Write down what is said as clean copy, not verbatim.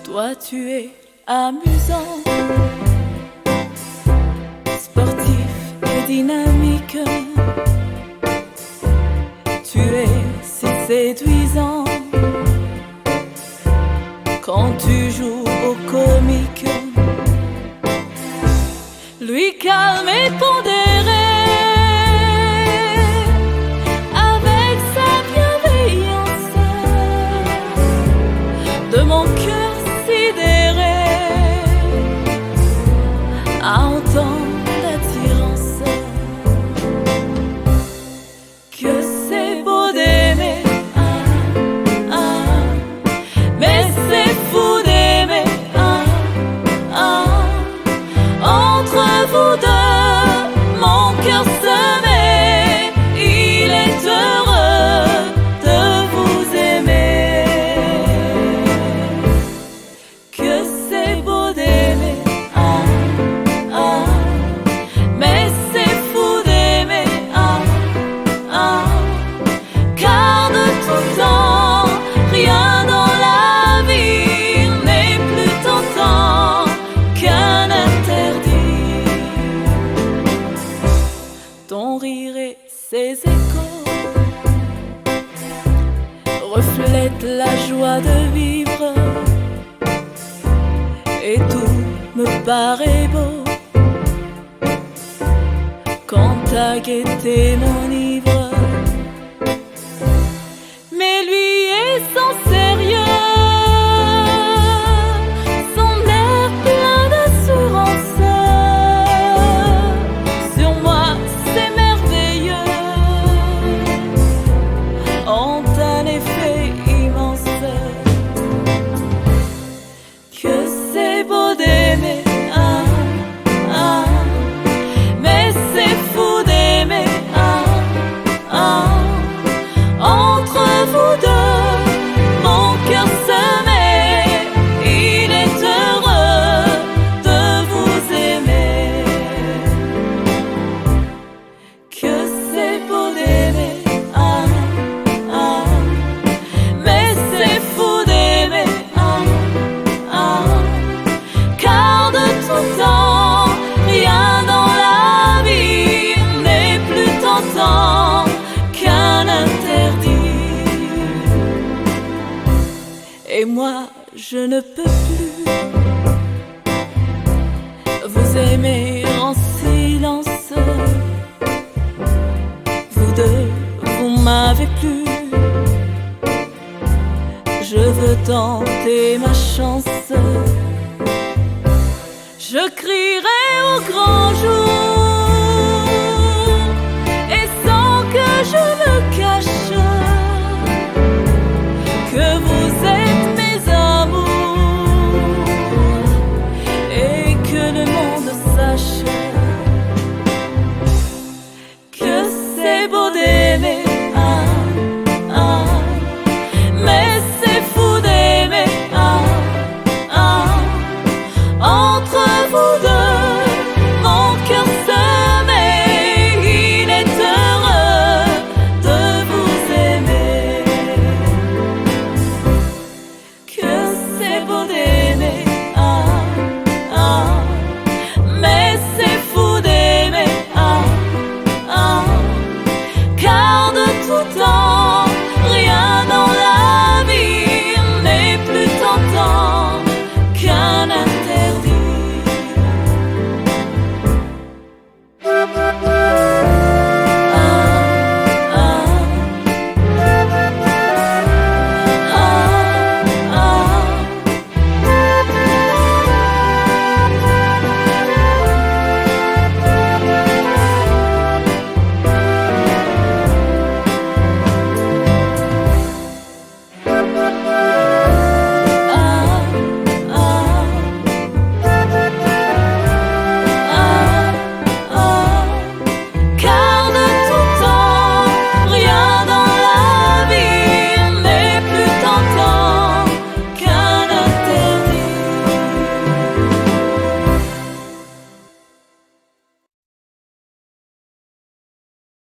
Toi tu es amusant, sportif et dynamique. Tu es si séduisant quand tu joues au comique. Lui calme et pondéré, avec sa bienveillance, de mon cœur sidéré, à entendre d'attirance. Que c'est beau d'aimer, ah, ah, mais c'est fou d'aimer, ah, ah. Entre vous deux, mon cœur se met, il est heureux de vous aimer. Que c'est beau d'aimer, ah, ah, mais c'est fou d'aimer, ah, ah, car de tout temps, rien dans la vie n'est plus tentant qu'un interdit. Ton rire et ses échos reflètent la joie de vivre, et tout me paraît beau quand ta gaieté m'enivre. Mais lui est sans sérieux, son air plein d'assurance. Sur moi c'est merveilleux, ont un effet immense. Que c'est beau d'aimer, ah, ah, mais c'est fou d'aimer, ah, ah. Entre vous deux, mon cœur se met, il est heureux de vous aimer. Que c'est beau d'aimer, ah, ah, mais c'est fou d'aimer, ah, ah, car de tout temps, rien dans la vie n'est plus tentant qu'un interdit. Et moi je ne peux plus vous aimer en silence. Vous deux, vous m'avez plu, je veux tenter ma chance. Je crierai au grand jour,